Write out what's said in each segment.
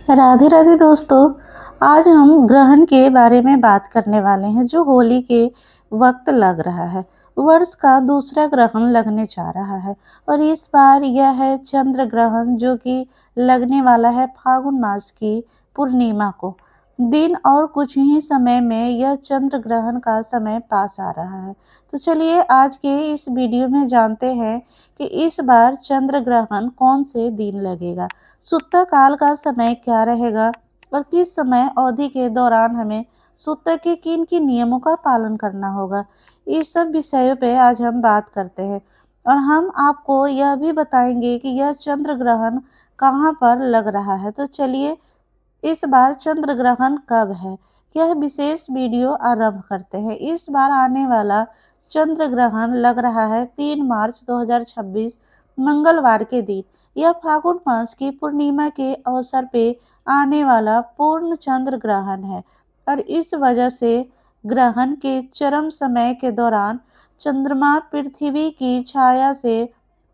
राधे राधे दोस्तों। आज हम ग्रहण के बारे में बात करने वाले हैं जो होली के वक्त लग रहा है। वर्ष का दूसरा ग्रहण लगने जा रहा है और इस बार यह है चंद्र ग्रहण जो कि लगने वाला है फागुन मास की पूर्णिमा को। दिन और कुछ ही समय में यह चंद्र ग्रहण का समय पास आ रहा है। तो चलिए आज के इस वीडियो में जानते हैं कि इस बार चंद्र ग्रहण कौन से दिन लगेगा, सुत्ता काल का समय क्या रहेगा और किस समय अवधि के दौरान हमें सुत्ता के किन किन नियमों का पालन करना होगा। इस सब विषयों पे आज हम बात करते हैं और हम आपको यह भी बताएंगे कि यह चंद्र ग्रहण कहाँ पर लग रहा है। तो चलिए इस बार चंद्र ग्रहण कब है, यह विशेष वीडियो आरंभ करते हैं। इस बार आने वाला चंद्र ग्रहण लग रहा है 3 मार्च 2026 मंगलवार के दिन। यह फागुन मास की पूर्णिमा के अवसर पे आने वाला पूर्ण चंद्र ग्रहण है और इस वजह से ग्रहण के चरम समय के दौरान चंद्रमा पृथ्वी की छाया से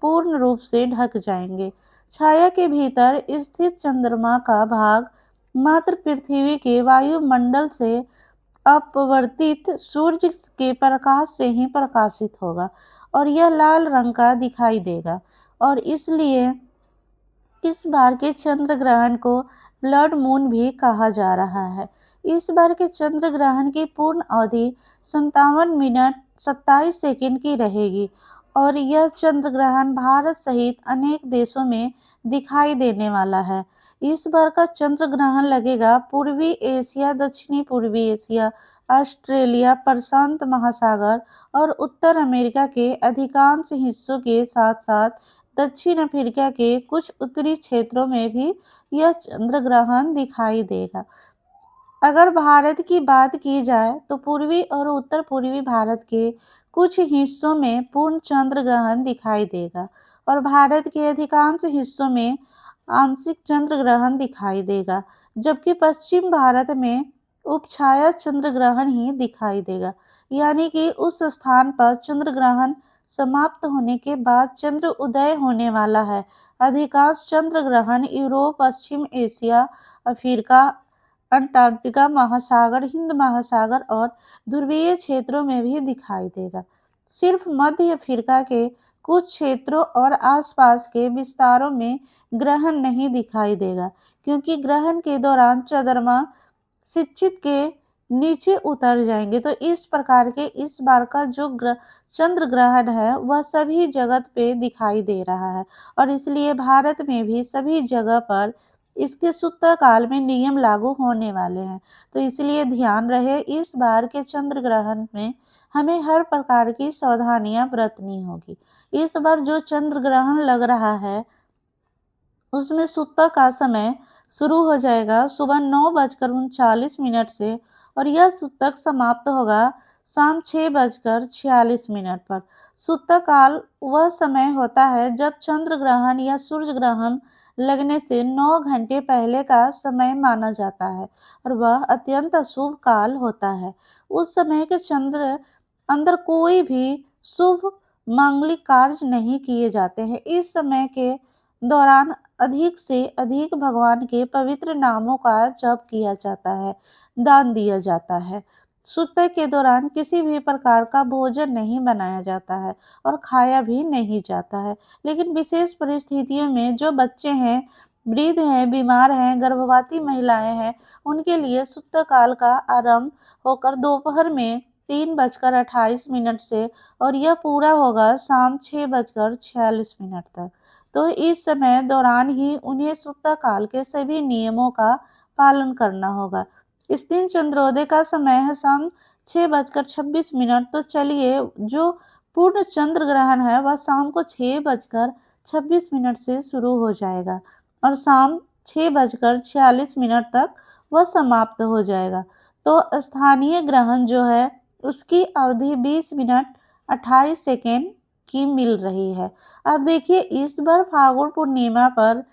पूर्ण रूप से ढक जाएंगे। छाया के भीतर स्थित चंद्रमा का भाग मात्र पृथ्वी के वायुमंडल से अपवर्तित सूरज के प्रकाश से ही प्रकाशित होगा और यह लाल रंग का दिखाई देगा और इसलिए इस बार के चंद्र ग्रहण को ब्लड मून भी कहा जा रहा है। इस बार के चंद्र ग्रहण की पूर्ण अवधि 57 मिनट 27 सेकंड की रहेगी और यह चंद्र ग्रहण भारत सहित अनेक देशों में दिखाई देने वाला है। इस बार का चंद्र ग्रहण लगेगा पूर्वी एशिया, दक्षिणी पूर्वी एशिया, ऑस्ट्रेलिया, प्रशांत महासागर और उत्तर अमेरिका के अधिकांश हिस्सों के साथ साथ दक्षिण अफ्रीका के कुछ उत्तरी क्षेत्रों में भी यह चंद्र ग्रहण दिखाई देगा। अगर भारत की बात की जाए तो पूर्वी और उत्तर पूर्वी भारत के कुछ हिस्सों में पूर्ण चंद्र ग्रहण दिखाई देगा और भारत के अधिकांश हिस्सों में आंशिक चंद्र ग्रहण दिखाई देगा, जबकि पश्चिम भारत में उपछाया चंद्र ग्रहण ही दिखाई देगा। यानी कि उस स्थान पर चंद्र ग्रहण समाप्त होने के बाद चंद्र उदय होने वाला है। अधिकांश चंद्र ग्रहण यूरोप, पश्चिम एशिया, अफ्रीका, अंटार्कटिका महासागर, हिंद महासागर और ध्रुवीय क्षेत्रों में भी दिखाई देगा। सिर्फ मध्य अफ्रीका के कुछ क्षेत्रों और आसपास के विस्तारों में ग्रहण नहीं दिखाई देगा, क्योंकि ग्रहण के दौरान चंद्रमा शिक्षित के नीचे उतर जाएंगे। तो इस प्रकार के इस बार का जो चंद्र ग्रहण है वह सभी जगत पे दिखाई दे रहा है और इसलिए भारत में भी सभी जगह पर इसके सुत्ता काल में नियम लागू होने वाले हैं। तो इसलिए ध्यान रहे, इस बार के चंद्र ग्रहण में हमें हर प्रकार की सावधानियां बरतनी होगी। इस बार जो चंद्र ग्रहण लग रहा है उसमें सुत्ता का समय शुरू हो जाएगा सुबह 9:39 से और यह सुतक समाप्त होगा शाम 6:46 पर। सुत्ता काल वह समय होता है जब चंद्र ग्रहण या सूर्य ग्रहण लगने से 9 घंटे पहले का समय माना जाता है और वह अत्यंत अशुभ काल होता है। उस समय के चंद्र अंदर कोई भी शुभ मांगलिक कार्य नहीं किए जाते हैं। इस समय के दौरान अधिक से अधिक भगवान के पवित्र नामों का जप किया जाता है, दान दिया जाता है। सुत्ते के दौरान किसी भी प्रकार का भोजन नहीं बनाया जाता है और खाया भी नहीं जाता है। लेकिन विशेष परिस्थितियों में जो बच्चे हैं, वृद्ध हैं, बीमार हैं, गर्भवती महिलाएं हैं, उनके लिए सुत्ता काल का आरंभ होकर दोपहर में 3:28 से और यह पूरा होगा शाम 6:46 तक। तो इस समय दौरान ही उन्हें सुत्ता काल के सभी नियमों का पालन करना होगा। इस दिन चंद्रोदय का समय है शाम 6:26। तो चलिए जो पूर्ण चंद्र ग्रहण है वह शाम को 6:26 से शुरू हो जाएगा और शाम 6:46 तक वह समाप्त हो जाएगा। तो स्थानीय ग्रहण जो है उसकी अवधि 20 मिनट 28 सेकेंड की मिल रही है। अब देखिए इस बार फागुन पूर्णिमा पर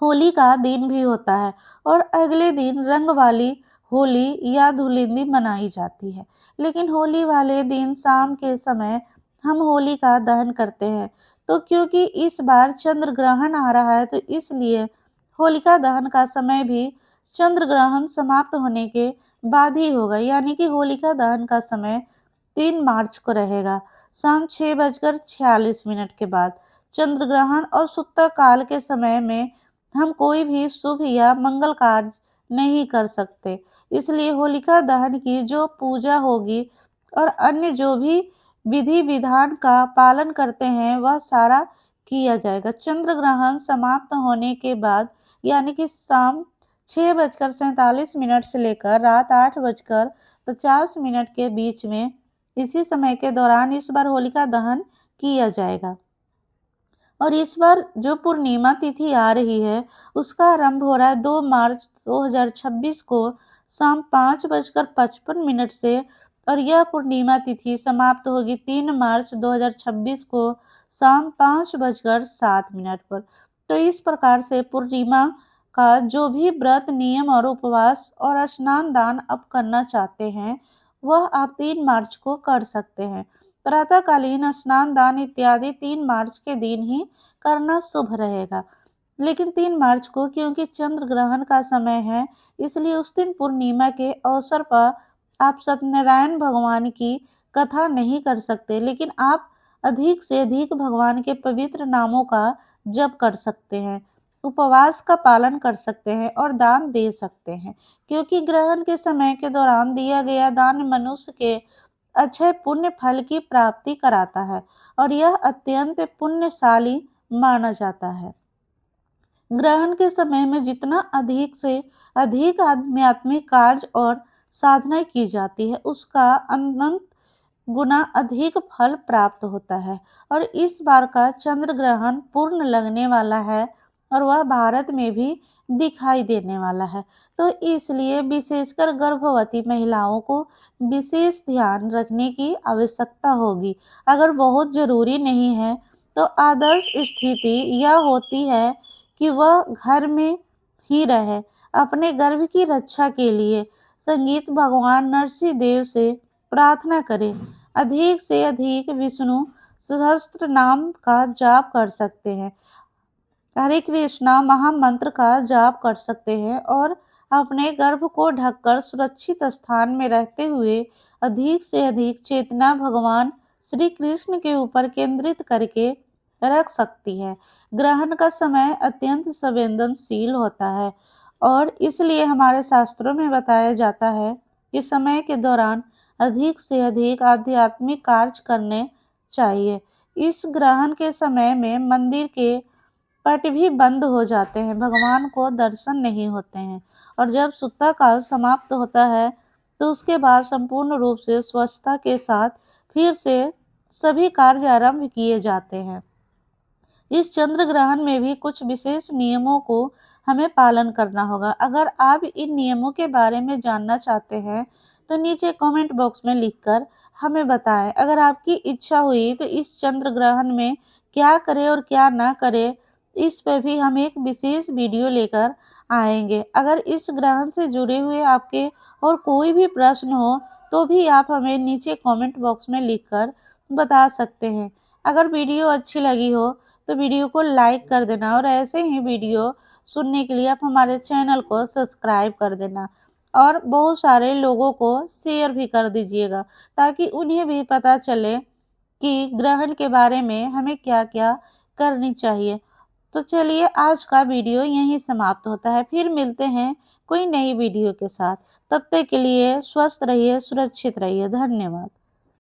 होली का दिन भी होता है और अगले दिन रंग वाली होली या धुलिंडी मनाई जाती है। लेकिन होली वाले दिन शाम के समय हम होली का दहन करते हैं। तो क्योंकि इस बार चंद्र ग्रहण आ रहा है तो इसलिए होलिका दहन का समय भी चंद्र ग्रहण समाप्त होने के बाद ही होगा, यानी कि होलिका दहन का समय 3 मार्च को रहेगा, शाम 6:46 के बाद। चंद्र ग्रहण और सुत्ता काल के समय में हम कोई भी शुभ या मंगल कार्य नहीं कर सकते, इसलिए होलिका दहन की जो पूजा होगी और अन्य जो भी विधि विधान का पालन करते हैं वह सारा किया जाएगा। चंद्र ग्रहण समाप्त होने के बाद यानी कि शाम 6:47 से लेकर रात 8:50 के बीच में, इसी समय के दौरान इस बार होलिका दहन किया जाएगा। और इस बार जो पूर्णिमा तिथि आ रही है उसका आरंभ हो रहा है 2 मार्च 2026 को शाम 5:55 से, और यह पूर्णिमा तिथि समाप्त होगी 3 मार्च 2026 को शाम 5:07 पर। तो इस प्रकार से पूर्णिमा का जो भी व्रत नियम और उपवास और स्नान दान आप करना चाहते हैं वह आप 3 मार्च को कर सकते हैं। प्रातःकालीन स्नान दान इत्यादि 3 मार्च के दिन ही करना शुभ रहेगा। लेकिन 3 मार्च को क्योंकि चंद्र ग्रहण का समय है, इसलिए उस दिन पूर्णिमा के अवसर पर आप सत्यनारायण भगवान की कथा नहीं कर सकते, लेकिन आप अधिक से अधिक भगवान के पवित्र नामों का जप कर सकते हैं, उपवास का पालन कर सकते हैं और दान दे सकते हैं, क्योंकि ग्रहण के समय के दौरान दिया गया दान मनुष्य के अक्षय पुण्य फल की प्राप्ति कराता है और यह अत्यंत पुण्यशाली माना जाता है। ग्रहण के समय में जितना अधिक से अधिक आध्यात्मिक कार्य और साधना की जाती है उसका अनंत गुना अधिक फल प्राप्त होता है। और इस बार का चंद्र ग्रहण पूर्ण लगने वाला है और वह भारत में भी दिखाई देने वाला है, तो इसलिए विशेषकर गर्भवती महिलाओं को विशेष ध्यान रखने की आवश्यकता होगी। अगर बहुत जरूरी नहीं है तो आदर्श स्थिति यह होती है कि वह घर में ही रहे। अपने गर्भ की रक्षा के लिए संगीत भगवान नरसिंह देव से प्रार्थना करें। अधिक से अधिक विष्णु सहस्त्र नाम का जाप कर सकते हैं, हरे कृष्णा महामंत्र का जाप कर सकते हैं और अपने गर्भ को ढककर सुरक्षित स्थान में रहते हुए अधिक से अधिक चेतना भगवान श्री कृष्ण के ऊपर केंद्रित करके रख सकती है। ग्रहण का समय अत्यंत संवेदनशील होता है और इसलिए हमारे शास्त्रों में बताया जाता है कि समय के दौरान अधिक से अधिक आध्यात्मिक कार्य करने चाहिए। इस ग्रहण के समय में मंदिर के पट भी बंद हो जाते हैं, भगवान को दर्शन नहीं होते हैं, और जब सुत्ता काल समाप्त होता है तो उसके बाद संपूर्ण रूप से स्वच्छता के साथ फिर से सभी कार्य आरंभ किए जाते हैं। इस चंद्र ग्रहण में भी कुछ विशेष नियमों को हमें पालन करना होगा। अगर आप इन नियमों के बारे में जानना चाहते हैं तो नीचे कमेंट बॉक्स में लिखकर हमें बताएं। अगर आपकी इच्छा हुई तो इस चंद्र ग्रहण में क्या करें और क्या ना करें, इस पर भी हम एक विशेष वीडियो लेकर आएंगे। अगर इस ग्रहण से जुड़े हुए आपके और कोई भी प्रश्न हो तो भी आप हमें नीचे कमेंट बॉक्स में लिखकर बता सकते हैं। अगर वीडियो अच्छी लगी हो तो वीडियो को लाइक कर देना और ऐसे ही वीडियो सुनने के लिए आप हमारे चैनल को सब्सक्राइब कर देना और बहुत सारे लोगों को शेयर भी कर दीजिएगा, ताकि उन्हें भी पता चले कि ग्रहण के बारे में हमें क्या क्या करनी चाहिए। तो चलिए आज का वीडियो यहीं समाप्त होता है, फिर मिलते हैं कोई नई वीडियो के साथ। तब तक के लिए स्वस्थ रहिए, सुरक्षित रहिए। धन्यवाद।